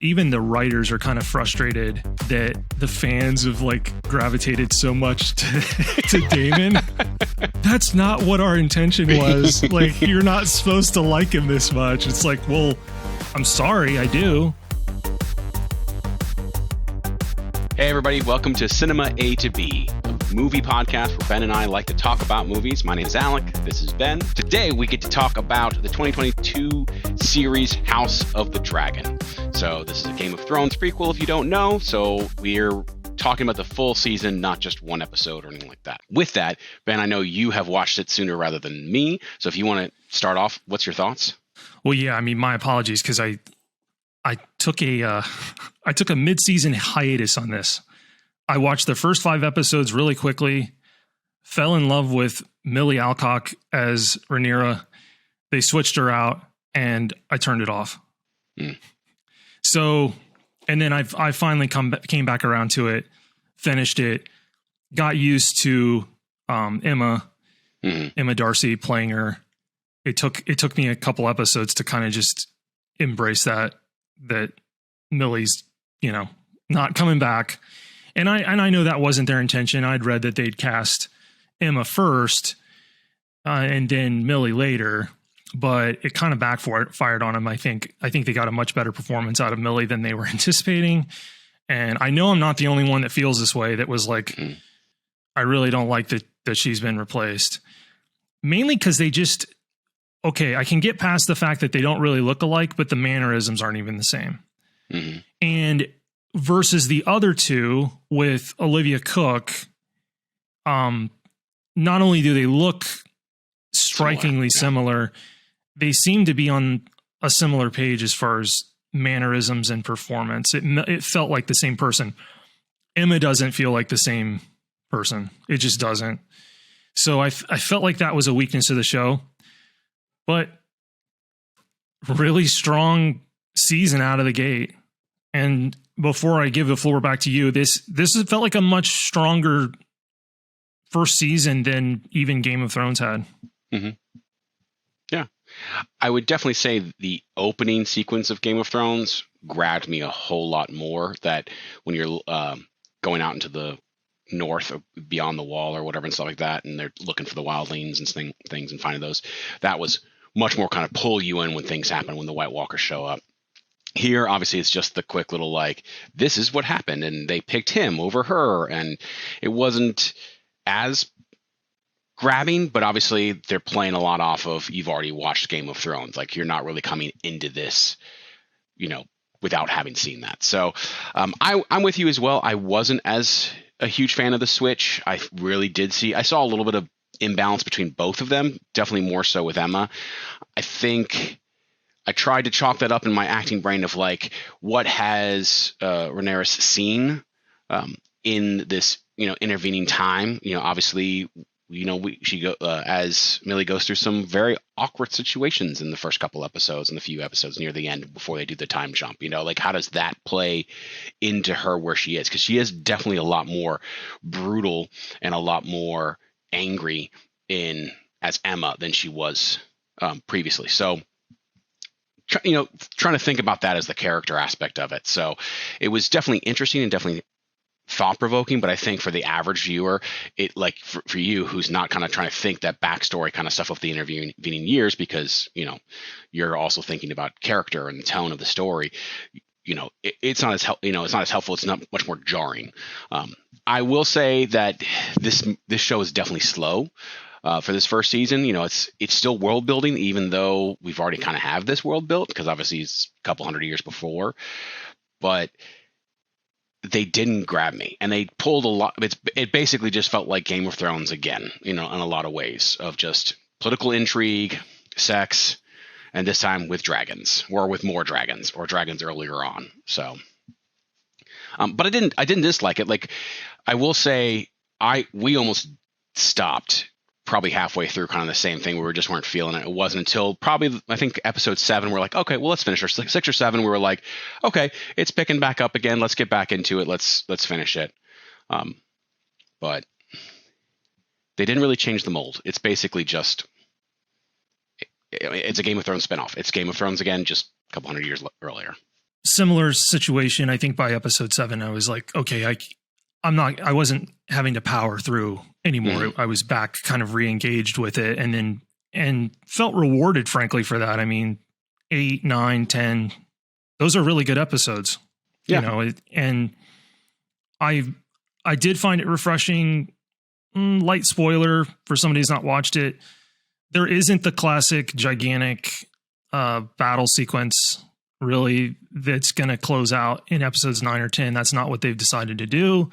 even the writers are kind of frustrated that the fans have like gravitated so much to Daemon. That's not what our intention was. Like, you're not supposed to like him this much. It's like, well, I'm sorry, I do. Hey everybody, welcome to Cinema A to B, a movie podcast where Ben and I like to talk about movies. My name is Alec, this is Ben. Today we get to talk about the 2022 series House of the Dragon. So this is a Game of Thrones prequel if you don't know, so we're talking about the full season, not just one episode or anything like that. With that, Ben, I know you have watched it sooner rather than me, so if you want to start off, what's your thoughts? Well, yeah, I mean, my apologies because I took a mid-season hiatus on this. I watched the first 5 episodes really quickly, fell in love with Millie Alcock as Rhaenyra. They switched her out, and I turned it off. So, and then I finally came back around to it, finished it, got used to Emma Darcy playing her. It took me a couple episodes to kind of just embrace that Millie's, not coming back. And I know that wasn't their intention. I'd read that they'd cast Emma first and then Millie later, but it kind of backfired on them. I think they got a much better performance out of Millie than they were anticipating. And I know I'm not the only one that feels this way, that was like, I really don't like that she's been replaced. Mainly because they just, okay, I can get past the fact that they don't really look alike, but the mannerisms aren't even the same. Mm-hmm. And versus the other two with Olivia Cook, not only do they look strikingly similar, they seem to be on a similar page as far as mannerisms and performance. It felt like the same person. Emma doesn't feel like the same person. It just doesn't. So I felt like that was a weakness of the show. But really strong season out of the gate. And before I give the floor back to you, this felt like a much stronger first season than even Game of Thrones had. Mm-hmm. Yeah. I would definitely say the opening sequence of Game of Thrones grabbed me a whole lot more. That when you're going out into the north or beyond the wall or whatever and stuff like that, and they're looking for the wildlings and things and finding those, that was much more kind of pull you in when things happen, when the White Walkers show up. Here, obviously, it's just the quick little like, this is what happened, and they picked him over her, and it wasn't as grabbing, but obviously they're playing a lot off of, you've already watched Game of Thrones. Like, you're not really coming into this, without having seen that. So I'm with you as well. I wasn't as a huge fan of the switch. I saw a little bit of imbalance between both of them, definitely more so with Emma. I think I tried to chalk that up in my acting brain of like, what has Rhaenyra seen in this intervening time. Obviously, as Millie goes through some very awkward situations in the first couple episodes and the few episodes near the end before they do the time jump. Like, how does that play into her where she is? Because she is definitely a lot more brutal and a lot more angry as Emma than she was previously. So, trying to think about that as the character aspect of it. So it was definitely interesting and definitely thought-provoking, but I think for the average viewer, it, like for you who's not kind of trying to think that backstory kind of stuff of the intervening years, because you're also thinking about character and the tone of the story, it's not as it's not as helpful. It's not much more jarring. I will say that this show is definitely slow. For this first season, it's still world building, even though we've already kind of have this world built, because obviously it's a couple hundred years before. But they didn't grab me, and they pulled a lot. It basically just felt like Game of Thrones again, in a lot of ways, of just political intrigue, sex, and this time with dragons, or with more dragons, or dragons earlier on. So, but I didn't dislike it. Like, I will say, we almost stopped probably halfway through, kind of the same thing. We just weren't feeling it. It wasn't until probably, I think, episode 7, we're like, okay, well, let's finish. Or 6 or 7, we were like, okay, it's picking back up again. Let's get back into it. Let's finish it. But they didn't really change the mold. It's basically just, it's a Game of Thrones spinoff. It's Game of Thrones again, just a couple hundred years earlier. similar situation. I think by episode 7, I was like, okay, I wasn't having to power through anymore. I was back kind of re-engaged with it and felt rewarded, frankly, for that. I mean, 8, 9, 10, those are really good episodes, you know, and I did find it refreshing. Light spoiler for somebody who's not watched it. There isn't the classic gigantic battle sequence really that's going to close out in episodes 9 or 10. That's not what they've decided to do.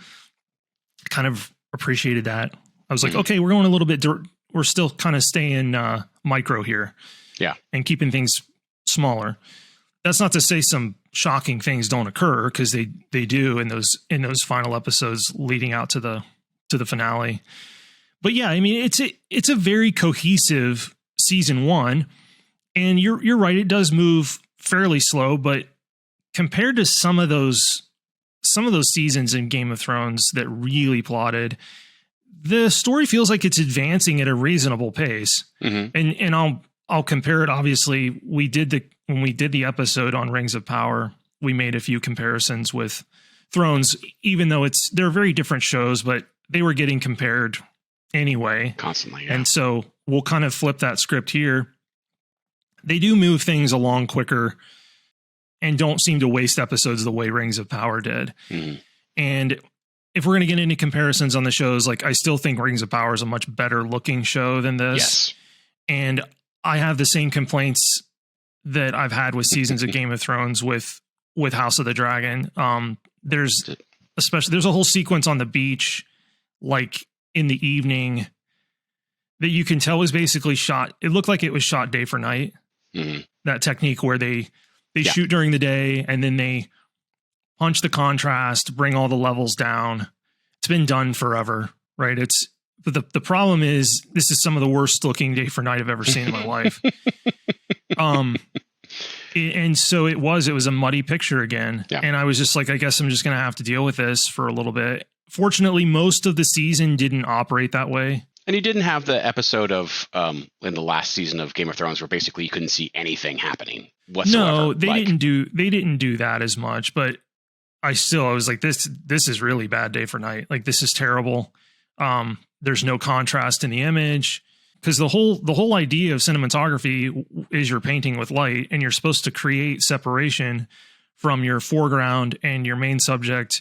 Kind of appreciated that. I was like, okay, we're going a little bit, we're still kind of staying micro here. Yeah. And keeping things smaller. That's not to say some shocking things don't occur, because they do in those final episodes leading out to the finale. But yeah, I mean, it's a very cohesive season 1, and you're right, it does move fairly slow, but compared to some of those seasons in Game of Thrones that really plotted, the story feels like it's advancing at a reasonable pace. And I'll compare it. Obviously, when we did the episode on Rings of Power, we made a few comparisons with Thrones, even though they're very different shows, but they were getting compared anyway. Constantly, yeah. And so we'll kind of flip that script here. They do move things along quicker and don't seem to waste episodes the way Rings of Power did. And if we're going to get into comparisons on the shows, like, I still think Rings of Power is a much better looking show than this. Yes. And I have the same complaints that I've had with seasons of Game of Thrones with House of the Dragon. There's a whole sequence on the beach, like in the evening, that you can tell was basically shot. It looked like it was shot day for night. That technique where they shoot during the day and then they punch the contrast, bring all the levels down. It's been done forever, right? But the problem is, this is some of the worst looking day for night I've ever seen in my life. And so it was a muddy picture again. Yeah. And I was just like, I guess I'm just going to have to deal with this for a little bit. Fortunately, most of the season didn't operate that way. And you didn't have the episode of in the last season of Game of Thrones where basically you couldn't see anything happening whatsoever. No, they didn't do that as much, but I was like, this is really bad day for night. Like, this is terrible. There's no contrast in the image, because the whole idea of cinematography is you're painting with light, and you're supposed to create separation from your foreground and your main subject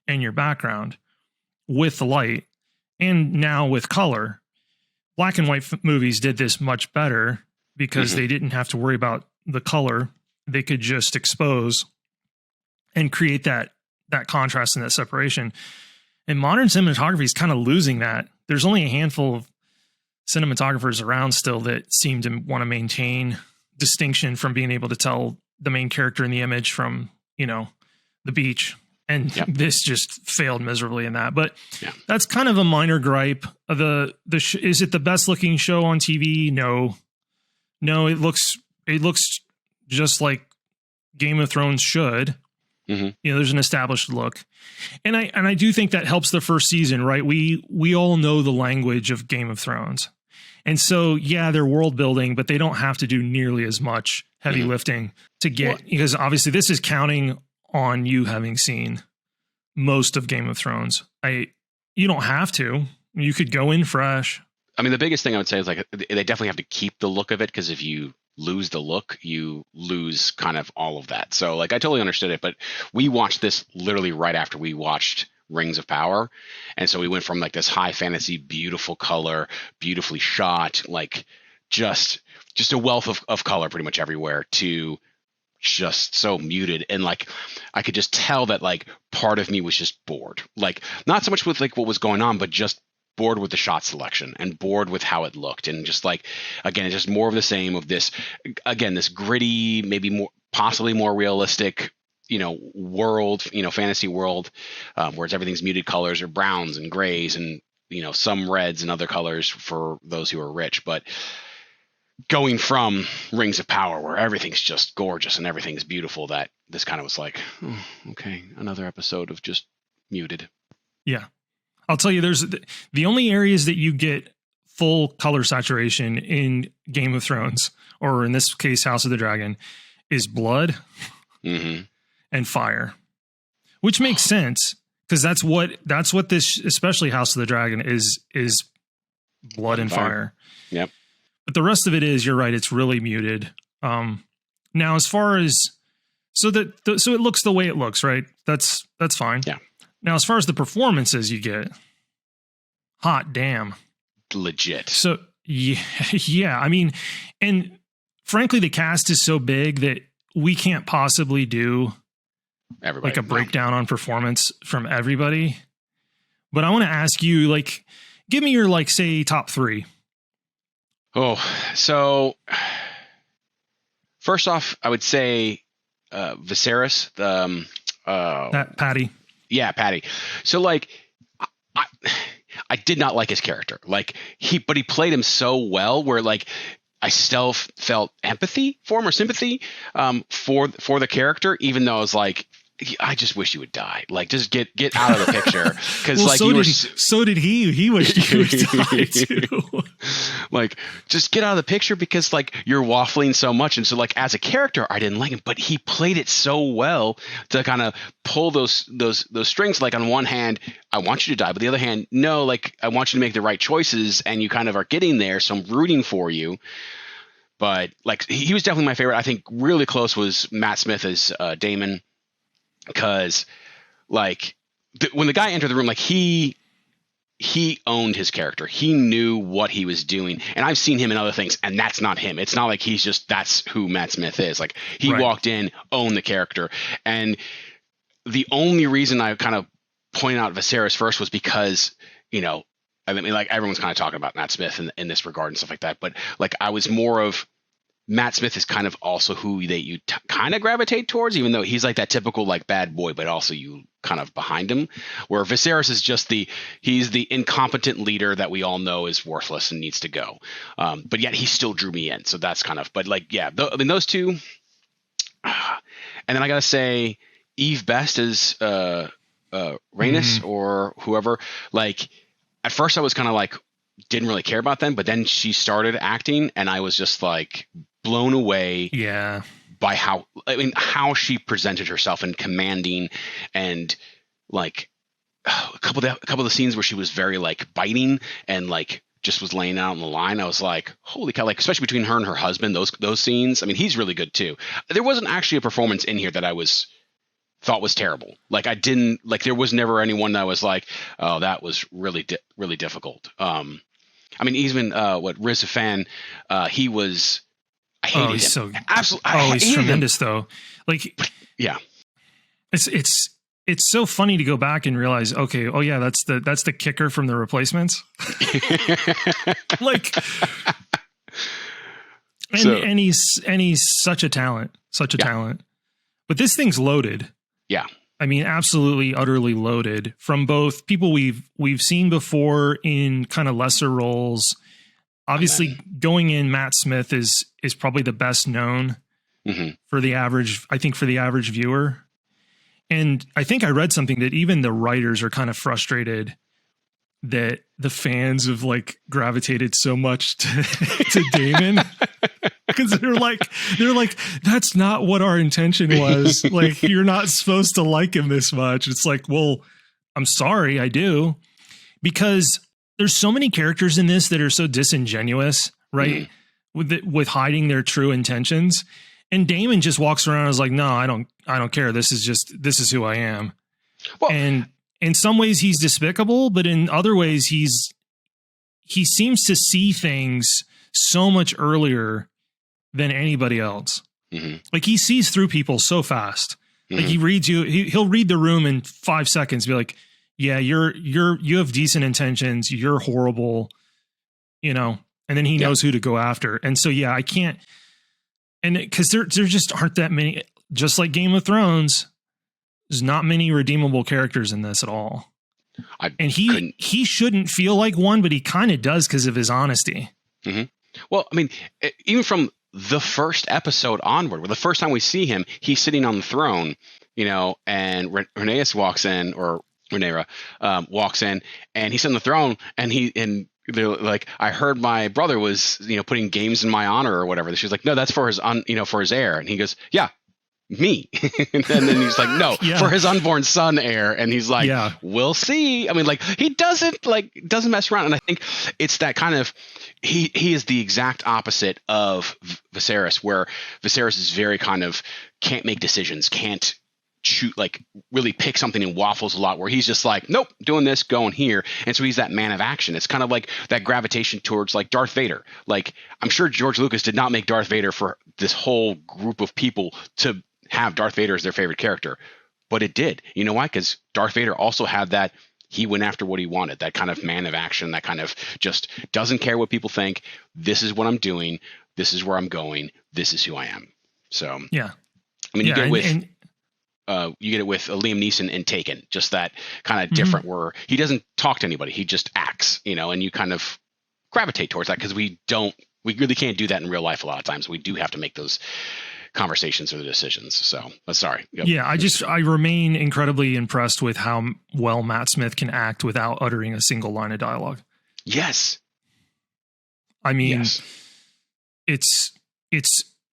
and your background with the light. And now with color, black and white movies did this much better because they didn't have to worry about the color. They could just expose and create that contrast and that separation. And modern cinematography is kind of losing that. There's only a handful of cinematographers around still that seem to want to maintain distinction from being able to tell the main character in the image from, the beach. And this just failed miserably in that. But that's kind of a minor gripe. Is it the best looking show on TV? No, it looks just like Game of Thrones should. There's an established look. And I do think that helps the first season, right? We all know the language of Game of Thrones. And so, they're world building, but they don't have to do nearly as much heavy lifting to get, because obviously this is counting on you having seen most of Game of Thrones. You don't have to. You could go in fresh. I mean, the biggest thing I would say is, like, they definitely have to keep the look of it, because if you lose the look, you lose kind of all of that. So, like, I totally understood it, but we watched this literally right after we watched Rings of Power. And so we went from, like, this high fantasy, beautiful color, beautifully shot, like just a wealth of color pretty much everywhere, to just so muted. And, like, I could just tell that, like, part of me was just bored, like, not so much with, like, what was going on, but just bored with the shot selection and bored with how it looked. And just, like, again, it's just more of the same of this, again, this gritty, maybe possibly more realistic, world, fantasy world, where everything's muted colors or browns and grays and, some reds and other colors for those who are rich. But going from Rings of Power, where everything's just gorgeous and everything's beautiful, that this kind of was like, oh, okay, another episode of just muted. Yeah. I'll tell you, there's the only areas that you get full color saturation in Game of Thrones, or in this case, House of the Dragon, is blood and fire, which makes sense because that's what this, especially House of the Dragon, is blood and fire. Yep. But the rest of it is, you're right, it's really muted. Now, as far as so it looks the way it looks, right? That's fine. Yeah. Now, as far as the performances you get, hot damn, legit. So yeah. I mean, and frankly, the cast is so big that we can't possibly do everybody, like a breakdown on performance from everybody. But I want to ask you, like, give me your, like, say, top 3. Oh, so first off, I would say Viserys, that Patty. Yeah, Patty. So, like, I did not like his character. Like, but he played him so well where, like, I still felt empathy for him, or sympathy for the character, even though I was like, I just wish you would die. Like, just get out of the picture. Because well, like, so did he. He wished he would die too. Like, just get out of the picture because, like, you're waffling so much. And so, like, as a character, I didn't like him, but he played it so well to kind of pull those strings. Like, on one hand, I want you to die, but the other hand, no, like, I want you to make the right choices, and you kind of are getting there. So I'm rooting for you. But, like, he was definitely my favorite. I think really close was Matt Smith as Daemon. Because, like, when the guy entered the room, like, he owned his character. He knew what he was doing. And I've seen him in other things, and that's not him. It's not like he's just, that's who Matt Smith is. Like, he walked in, owned the character. And the only reason I kind of pointed out Viserys first was because, you know, I mean, like, everyone's kind of talking about Matt Smith in this regard and stuff like that. But, like, I was more of, Matt Smith is kind of also who that you kind of gravitate towards, even though he's like that typical, like, bad boy, but also you kind of behind him. Where Viserys is just he's the incompetent leader that we all know is worthless and needs to go. But yet he still drew me in. So that's kind of, but, like, yeah, I mean, those two. And then I got to say Eve Best is Rhaenys or whoever. Like, at first I was kind of like, didn't really care about them, but then she started acting and I was just like blown away by how she presented herself and commanding, and, like, a couple of the scenes where she was very, like, biting and, like, just was laying out on the line. I was like, holy cow, like, especially between her and her husband, those scenes. I mean, he's really good too. There wasn't actually a performance in here that I thought was terrible. Like, I didn't, like, there was never anyone that was like, oh, that was really really difficult. I mean, even Riz Fan, he was. I hated him. So absolutely. He's tremendous though. Like, yeah, it's so funny to go back and realize, okay, oh yeah, that's the kicker from The Replacements. Like, and he's such a talent, talent. But this thing's loaded. Yeah. I mean, absolutely, utterly loaded from both people we've seen before in kind of lesser roles. Obviously, going in, Matt Smith is probably the best known for the average viewer. And I think I read something that even the writers are kind of frustrated that the fans have, like, gravitated so much to Daemon. Because they're like, that's not what our intention was. Like, you're not supposed to like him this much. It's like, well, I'm sorry, I do. Because there's so many characters in this that are so disingenuous, right? With hiding their true intentions. And Daemon just walks around and is like, no, I don't care. This is who I am. Well, and in some ways he's despicable, but in other ways he seems to see things so much earlier than anybody else. Like, he sees through people so fast. Like, he reads you, he'll read the room in 5 seconds, be like, yeah, you have decent intentions, you're horrible, you know, and then he knows who to go after. And so, yeah, I can't, and because there just aren't that many, just like Game of Thrones, there's not many redeemable characters in this at all. And he shouldn't feel like one, but he kind of does because of his honesty. Well, I mean, even from the first episode onward, where the first time we see him, he's sitting on the throne, you know, and Rhaenyra walks in, and he's on the throne, and they're like, I heard my brother was, you know, putting games in my honor or whatever. She's like, no, that's for his for his heir. And he goes, yeah, me. And then he's like, no, for his unborn son heir. And he's like, we'll see. I mean, like, he doesn't mess around. And I think it's that kind of, he is the exact opposite of Viserys, where Viserys is very kind of can't make decisions, can't shoot, like really pick something and waffles a lot, where he's just like, nope, doing this, going here. And so he's that man of action. It's kind of like that gravitation towards like Darth Vader. Like, I'm sure George Lucas did not make Darth Vader for this whole group of people to have Darth Vader as their favorite character, but it did. You know why? Because Darth Vader also had that, he went after what he wanted, that kind of man of action, that kind of just doesn't care what people think. This is what I'm doing. This is where I'm going. This is who I am. So, yeah. I mean, you get it with Liam Neeson in Taken, just that kind of different, where he doesn't talk to anybody. He just acts, you know, and you kind of gravitate towards that because we really can't do that in real life. A lot of times we do have to make those conversations or the decisions. So sorry. Yep. Yeah. I remain incredibly impressed with how well Matt Smith can act without uttering a single line of dialogue. Yes. I mean, it's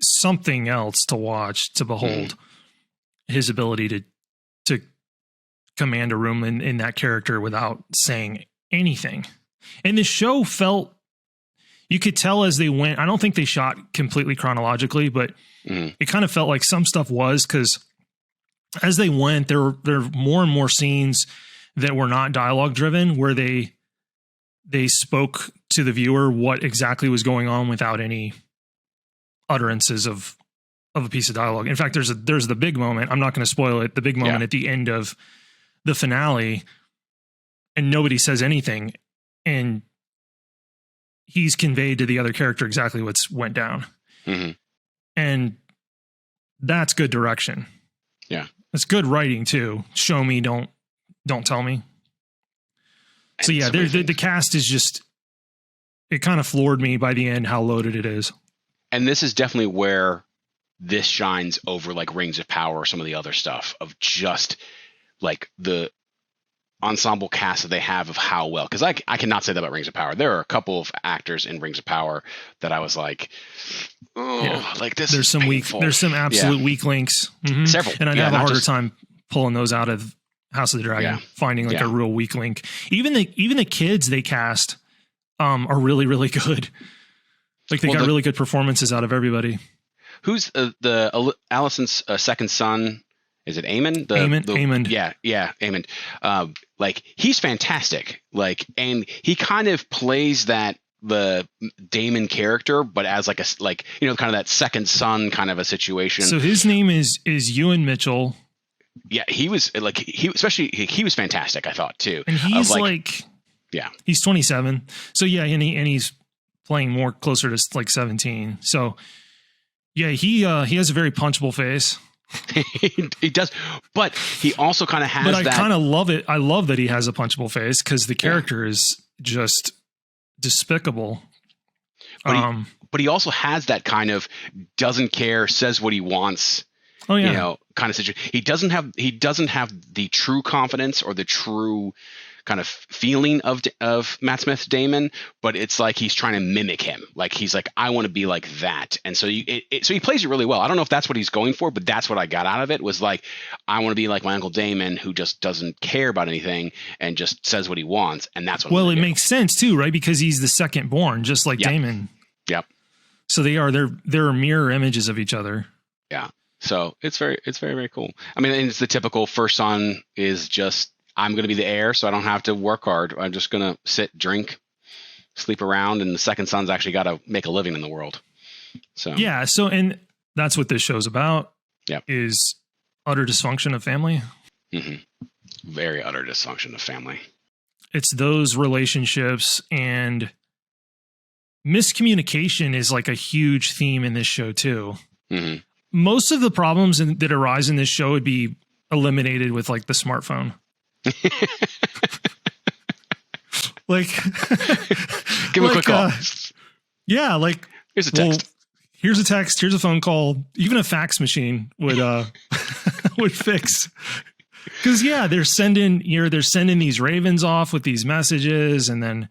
something else to watch, to behold his ability to command a room in that character without saying anything. And the show felt, you could tell as they went, I don't think they shot completely chronologically, but it kind of felt like some stuff was, because as they went, there were more and more scenes that were not dialogue driven, where they spoke to the viewer what exactly was going on without any utterances of a piece of dialogue. In fact, there's the big moment. I'm not going to spoil it. The big moment at the end of the finale, and nobody says anything, and he's conveyed to the other character exactly what's went down. And that's good direction. Yeah. It's good writing too. Show me, don't tell me. So yeah, the cast is just, it kind of floored me by the end how loaded it is. And this is definitely where this shines over like Rings of Power or some of the other stuff, of just like the ensemble cast that they have, of how well, because I cannot say that about Rings of Power. There are a couple of actors in Rings of Power that I was like, like this. There's some absolute weak links. Several, and I'd have a harder time pulling those out of House of the Dragon, finding like a real weak link. Even the kids they cast are really, really good. Like they got really good performances out of everybody. Who's Alicent's second son? Is it Aemond? Aemond. Yeah, Aemond. Like, he's fantastic. Like, and he kind of plays the Daemon character, but as like kind of that second son kind of a situation. So his name is Ewan Mitchell. Yeah, he was fantastic, I thought too. And he's he's 27. So yeah, and he's playing more closer to like 17. So yeah, he has a very punchable face. He does, but he also kind of has. But I kind of love it. I love that he has a punchable face, because the character is just despicable. But he also has that kind of doesn't care, says what he wants. Oh yeah, you know, kind of situation. He doesn't have the true confidence or the true kind of feeling of Matt Smith's Daemon, but it's like he's trying to mimic him. Like he's like, I want to be like that, and so so he plays it really well. I don't know if that's what he's going for, but that's what I got out of it, was like, I want to be like my Uncle Daemon, who just doesn't care about anything and just says what he wants, and that's what. Well, it makes sense too, right? Because he's the second born, just like Daemon. Yep. So they're mirror images of each other. Yeah. So it's very, very cool. I mean, and it's the typical first son is just, I'm going to be the heir, so I don't have to work hard. I'm just going to sit, drink, sleep around, and the second son's actually got to make a living in the world. So yeah, and that's what this show's about. Yeah, is utter dysfunction of family. Very utter dysfunction of family. It's those relationships, and miscommunication is like a huge theme in this show too. Most of the problems that arise in this show would be eliminated with like the smartphone. Like, give him a quick call. Yeah, like here's a text. Here's a text. Here's a phone call. Even a fax machine would would fix. Because they're sending these ravens off with these messages, and then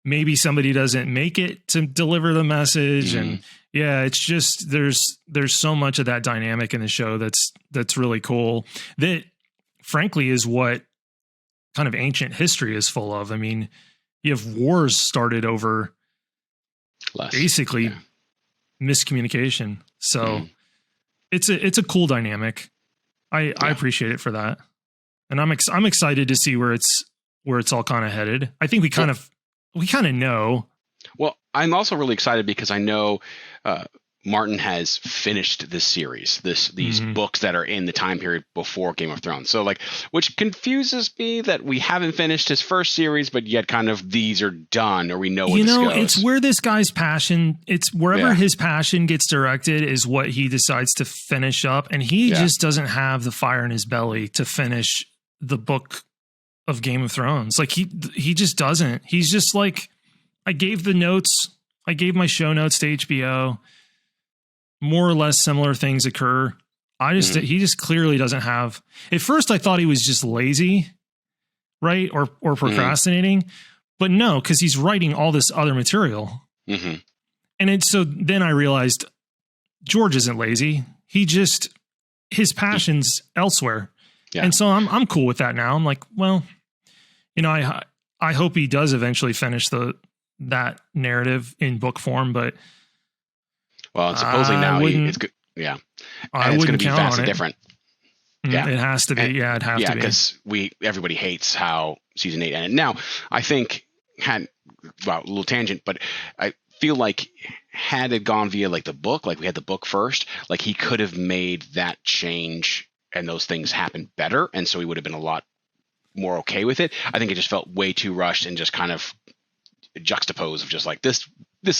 maybe somebody doesn't make it to deliver the message. And yeah, it's just, there's so much of that dynamic in the show that's really cool, that frankly is what kind of ancient history is full of. I mean, you have wars started over basically miscommunication. So it's a cool dynamic. I appreciate it for that. And I'm excited to see where it's all kind of headed. I think we kind of know. Well, I'm also really excited because I know Martin has finished this series, these books that are in the time period before Game of Thrones. So like, which confuses me that we haven't finished his first series, but yet kind of these are done, or we know where this goes. It's where this guy's passion, it's wherever his passion gets directed is what he decides to finish up. And he just doesn't have the fire in his belly to finish the book of Game of Thrones. Like he just doesn't. He's just like, I gave my show notes to HBO. More or less similar things occur. He just clearly doesn't have. At first, I thought he was just lazy, right, or procrastinating, but no, because he's writing all this other material. And so then I realized George isn't lazy. His passion's elsewhere, and so I'm cool with that now. I'm like, well, I hope he does eventually finish that narrative in book form, but. Well, and supposedly now it's good. Yeah. And it's going to be vastly different. Yeah. It has to be. It'd have to be. Yeah, because everybody hates how season 8 ended. Now, I think a little tangent, but I feel like had it gone via like the book, like we had the book first, like he could have made that change and those things happen better. And so he would have been a lot more okay with it. I think it just felt way too rushed and just kind of juxtaposed of just like this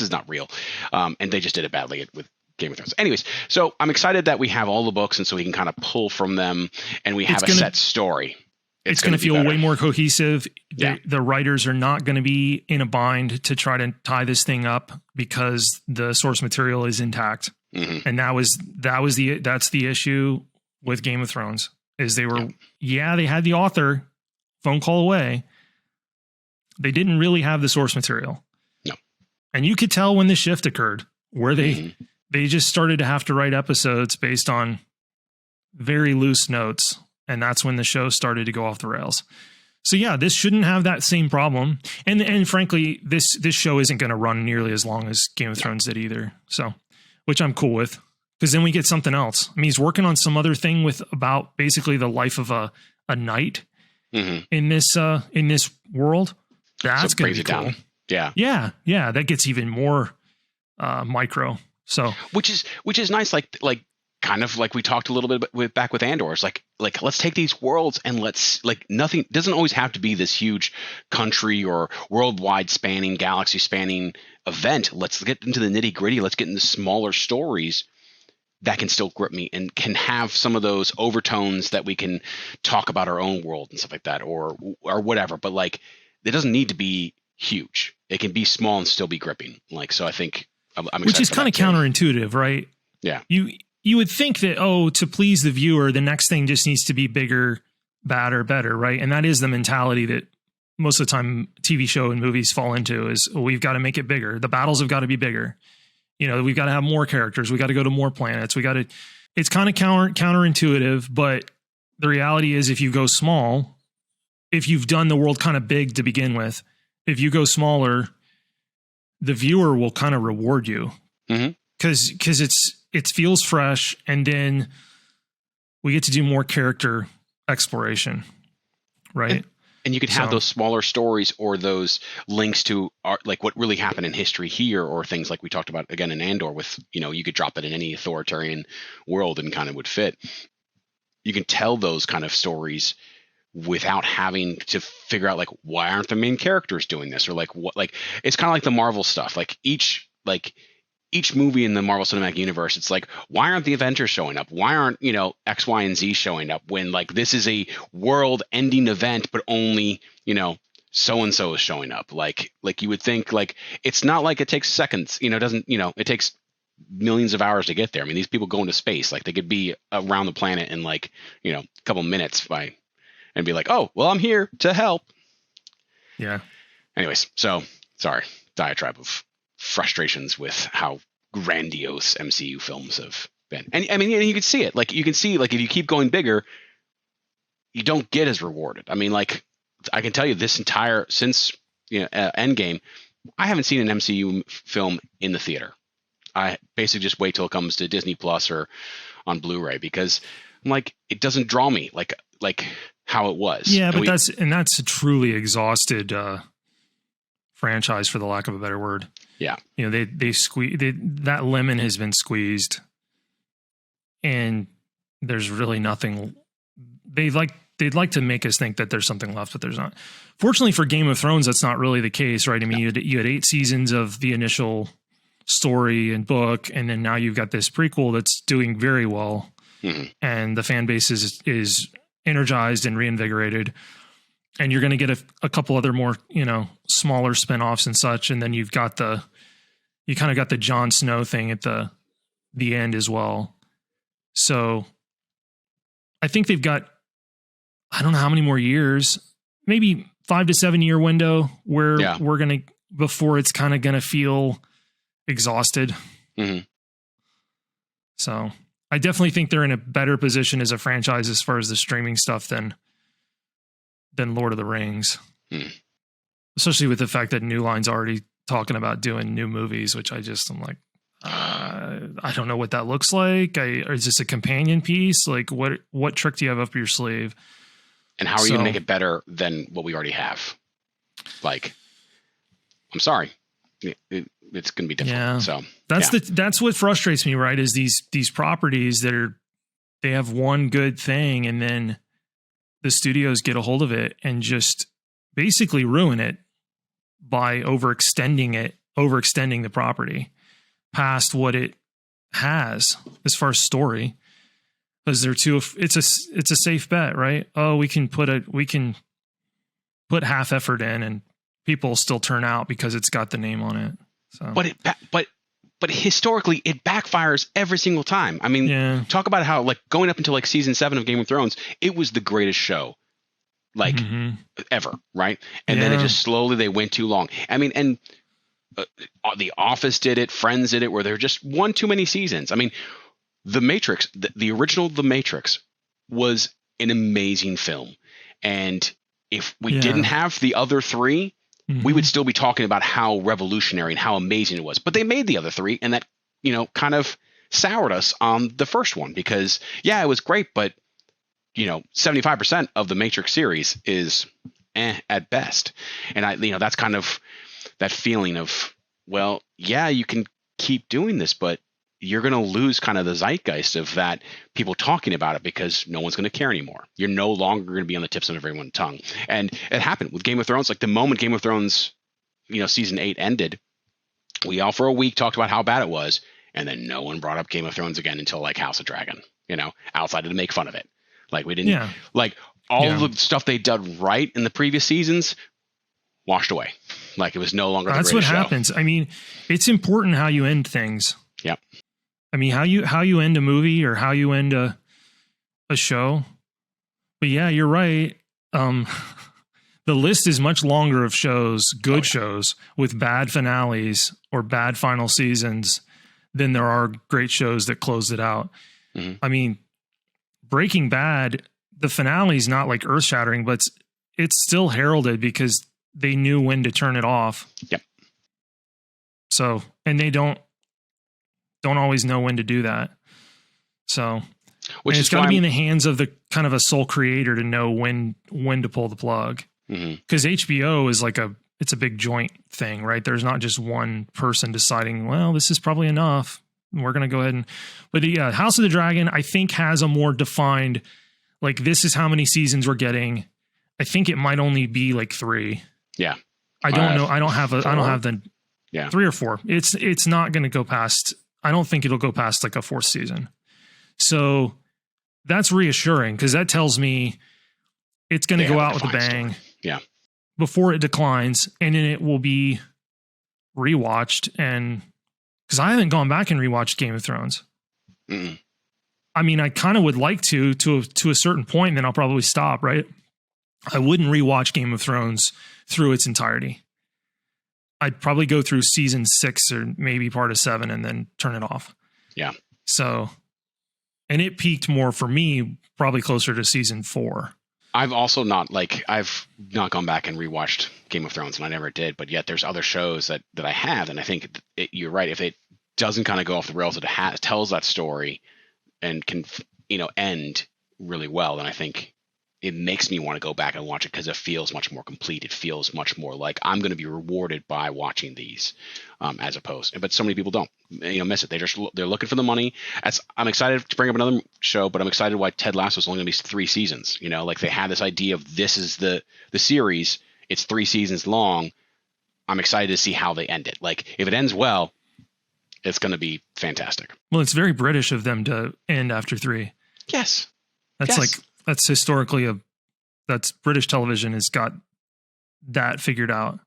is not real. And they just did it badly with Game of Thrones. Anyways, so I'm excited that we have all the books, and so we can kind of pull from them, and we have a set story. It's going to feel way more cohesive. The writers are not going to be in a bind to try to tie this thing up because the source material is intact. And that's the issue with Game of Thrones is they were, they had the author phone call away. They didn't really have the source material. And you could tell when the shift occurred where they just started to have to write episodes based on very loose notes. And that's when the show started to go off the rails. So yeah, this shouldn't have that same problem. And frankly, this show isn't going to run nearly as long as Game of Thrones did either. So, which I'm cool with, because then we get something else. I mean, he's working on some other thing about basically the life of a knight in this world. That's going to be cool. Yeah. That gets even more micro. So which is nice. Like kind of like we talked a little bit back with Andor. It's like let's take these worlds and let's nothing doesn't always have to be this huge country or worldwide spanning, galaxy spanning event. Let's get into the nitty gritty. Let's get into smaller stories that can still grip me and can have some of those overtones that we can talk about our own world and stuff like that or whatever. But like it doesn't need to be huge. It can be small and still be gripping. So I think I'm excited. Which is kind of counterintuitive, right? Yeah. You would think that, to please the viewer, the next thing just needs to be bigger, badder, better, right? And that is the mentality that most of the time TV show and movies fall into is, we've got to make it bigger. The battles have got to be bigger. We've got to have more characters. We got to go to more planets. It's kind of counterintuitive, but the reality is if you go small, if you've done the world kind of big to begin with, if you go smaller, the viewer will kind of reward you because it feels fresh. And then we get to do more character exploration. Right. And you can have those smaller stories or those links to like what really happened in history here, or things like we talked about again in Andor with, you could drop it in any authoritarian world and kind of would fit. You can tell those kind of stories without having to figure out why aren't the main characters doing this, or what, it's kind of like the Marvel stuff. Each movie in the Marvel Cinematic Universe, it's why aren't the Avengers showing up? Why aren't X, Y, and Z showing up when this is a world ending event, but only so and so is showing up? Like you would think it's not like it takes seconds. It takes millions of hours to get there. I mean, these people go into space. They could be around the planet in a couple minutes and be like, oh, well, I'm here to help. Yeah. Anyways, so diatribe of frustrations with how grandiose MCU films have been. And I mean, you can see it. Like, you can see, like, if you keep going bigger, you don't get as rewarded. I mean, like, I can tell you this entire, since, Endgame, I haven't seen an MCU film in the theater. I basically just wait till it comes to Disney Plus or on Blu-ray, because I'm like, it doesn't draw me like how it was. Yeah, but that's a truly exhausted franchise, for the lack of a better word. Yeah. That lemon has been squeezed, and there's really nothing. They'd like to make us think that there's something left, but there's not. Fortunately for Game of Thrones, that's not really the case, right? I mean, you had 8 seasons of the initial story and book, and then now you've got this prequel that's doing very well, and the fan base is energized and reinvigorated. And you're going to get a couple other more, smaller spinoffs and such, and then you kind of got the Jon Snow thing at the end as well. So I think they've got, I don't know how many more years, maybe 5 to 7 year window where we're going to, before it's kind of going to feel exhausted. So I definitely think they're in a better position as a franchise as far as the streaming stuff than Lord of the Rings, especially with the fact that New Line's already talking about doing new movies, which I'm like, I don't know what that looks like. Is this a companion piece? Like, what trick do you have up your sleeve? And how are you going to make it better than what we already have? Like, I'm sorry, it's going to be difficult. Yeah. So that's what frustrates me, right? Is these properties that they have one good thing, and then the studios get a hold of it and just basically ruin it by overextending the property past what it has as far as story. Because it's a safe bet, right? Oh, we can put half effort in and people still turn out because it's got the name on it. So, but historically it backfires every single time. I mean, talk about how, like, going up until like season 7 of Game of Thrones, it was the greatest show ever, right? And then it just slowly, they went too long. I mean, and The Office did it, Friends did it, where they're just one too many seasons. I mean, The Matrix, the original The Matrix was an amazing film. And if we didn't have the other 3, we would still be talking about how revolutionary and how amazing it was. But they made the other 3, and that, kind of soured us on the first one, because it was great, but 75% of the Matrix series is at best. And that's kind of that feeling of, well, you can keep doing this, but you're going to lose kind of the zeitgeist of that, people talking about it, because no one's going to care anymore. You're no longer going to be on the tips of everyone's tongue. And it happened with Game of Thrones. Like, the moment Game of Thrones, season 8 ended, we all for a week talked about how bad it was. And then no one brought up Game of Thrones again until like House of Dragon, outside to make fun of it. Like, we didn't like all the stuff they did right in the previous seasons washed away. Like, it was no longer the greatest show. That's what happens. I mean, it's important how you end things. Yep. I mean, how you end a movie or how you end a show. But yeah, you're right. The list is much longer of shows, shows with bad finales or bad final seasons than there are great shows that closed it out. I mean, Breaking Bad, the finale is not like earth shattering, but it's still heralded because they knew when to turn it off. Yep. So, and they don't always know when to do that. So, which it's got to be in the hands of the kind of a sole creator to know when to pull the plug. Because HBO is like it's a big joint thing, right? There's not just one person deciding, well, this is probably enough. We're going to go ahead but House of the Dragon, I think, has a more defined, like, this is how many seasons we're getting. I think it might only be like 3. Yeah. I don't know. I don't have the 3 or 4. It's not going to go past. I don't think it'll go past like a 4th season. So that's reassuring, because that tells me it's going to go out with a bang. Story. Yeah. Before it declines, and then it will be rewatched. And because I haven't gone back and rewatched Game of Thrones. I mean, I kind of would like to a certain point, and then I'll probably stop, right? I wouldn't rewatch Game of Thrones through its entirety. I'd probably go through season 6 or maybe part of 7 and then turn it off. Yeah. So, and it peaked more for me, probably closer to season 4. I've not gone back and rewatched Game of Thrones, and I never did, but yet there's other shows that I have, and I think you're right. If it doesn't kind of go off the rails, it tells that story and can, end really well, then I think it makes me want to go back and watch it because it feels much more complete. It feels much more like I'm going to be rewarded by watching these, as opposed. But so many people don't, miss it. They're looking for the money. I'm excited to bring up another show, but I'm excited why Ted Lasso is only going to be 3 seasons. Like they had this idea of this is the series. It's 3 seasons long. I'm excited to see how they end it. Like if it ends well, it's going to be fantastic. Well, it's very British of them to end after 3. Yes. That's historically that's British television has got that figured out.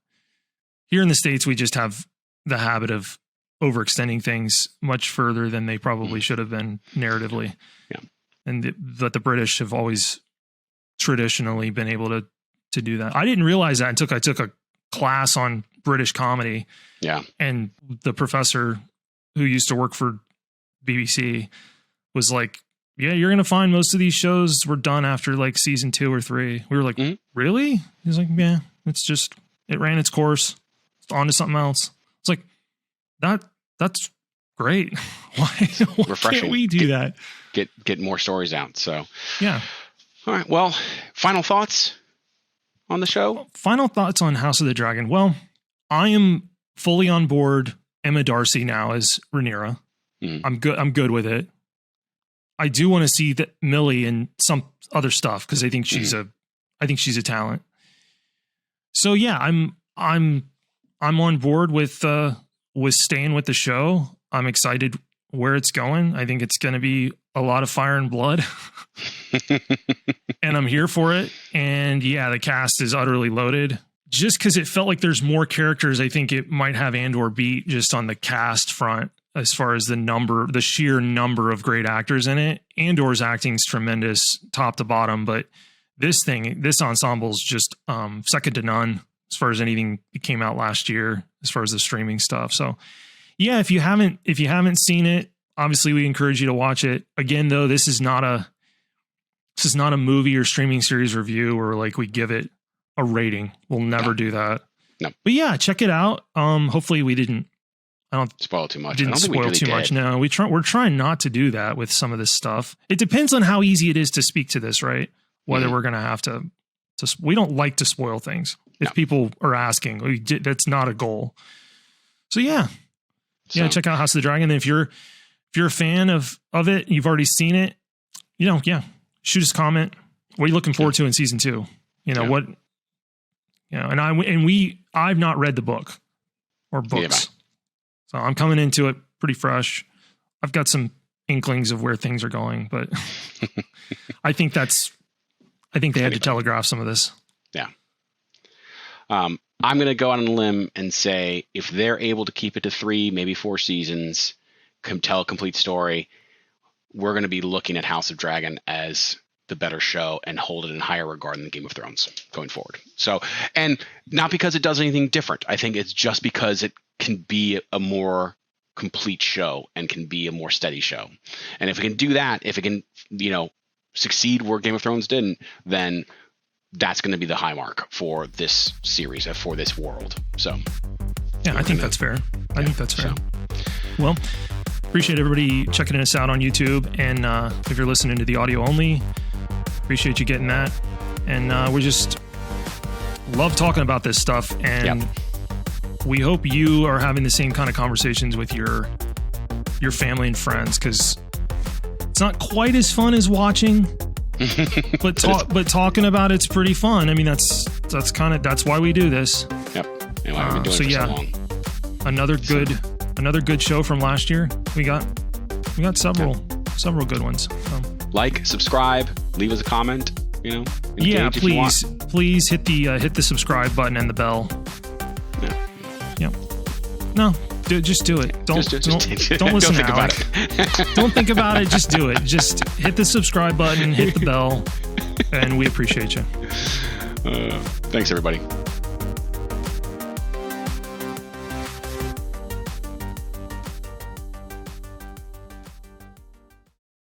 Here in the States, we just have the habit of overextending things much further than they probably should have been narratively. Yeah. And but the British have always traditionally been able to do that. I didn't realize that until I took a class on British comedy. Yeah. And the professor who used to work for BBC was like, yeah, you're going to find most of these shows were done after like season 2 or 3. We were like, really? He's like, yeah, it ran its course. It's on to something else. It's like, that's great. Why refreshing. Can't we do that? Get more stories out. So, yeah. All right. Well, final thoughts on the show? Final thoughts on House of the Dragon. Well, I am fully on board Emma Darcy now as Rhaenyra. I'm good with it. I do want to see that Millie and some other stuff because I think she's a talent. So yeah, I'm on board with staying with the show. I'm excited where it's going. I think it's going to be a lot of fire and blood, and I'm here for it. And yeah, the cast is utterly loaded. Just because it felt like there's more characters, I think it might have Andor beat just on the cast front. As far as the sheer number of great actors in it. Andor's acting is tremendous top to bottom, but this ensemble is just second to none as far as anything that came out last year, as far as the streaming stuff. So yeah, if you haven't seen it, obviously we encourage you to watch it. Again, though, this is not a movie or streaming series review or like we give it a rating. We'll never do that. No. But yeah, check it out. Hopefully we didn't spoil too much. Didn't spoil too much. No, we're trying not to do that with some of this stuff. It depends on how easy it is to speak to this, right? Whether we're going to have to, we don't like to spoil things. If people are asking, that's not a goal. So yeah, check out House of the Dragon. And if you're a fan of it, you've already seen it, shoot us a comment. What are you looking forward to in season 2? I've not read the book or books. So I'm coming into it pretty fresh. I've got some inklings of where things are going, but I think they had to telegraph some of this. Yeah. I'm going to go out on a limb and say if they're able to keep it to 3, maybe 4 seasons, tell a complete story, we're going to be looking at House of Dragon as the better show and hold it in higher regard than Game of Thrones going forward. So, and not because it does anything different. I think it's just because it can be a more complete show and can be a more steady show. And if it can do that, if it can, succeed where Game of Thrones didn't, then that's going to be the high mark for this series, for this world. So, yeah, I think that's fair. I think that's fair. Well, appreciate everybody checking us out on YouTube. And if you're listening to the audio only, appreciate you getting that. And we just love talking about this stuff. And we hope you are having the same kind of conversations with your family and friends, because it's not quite as fun as watching, but talking about it's pretty fun. I mean, that's why we do this. Yep. And why we've been doing it for so long. Another good show from last year. We got several good ones. Like, subscribe, leave us a comment. Please hit the subscribe button and the bell. Yeah. No, just do it. Don't listen don't think to Alec. About it. Don't think about it. Just do it. Just hit the subscribe button, hit the bell, and we appreciate you. Thanks, everybody.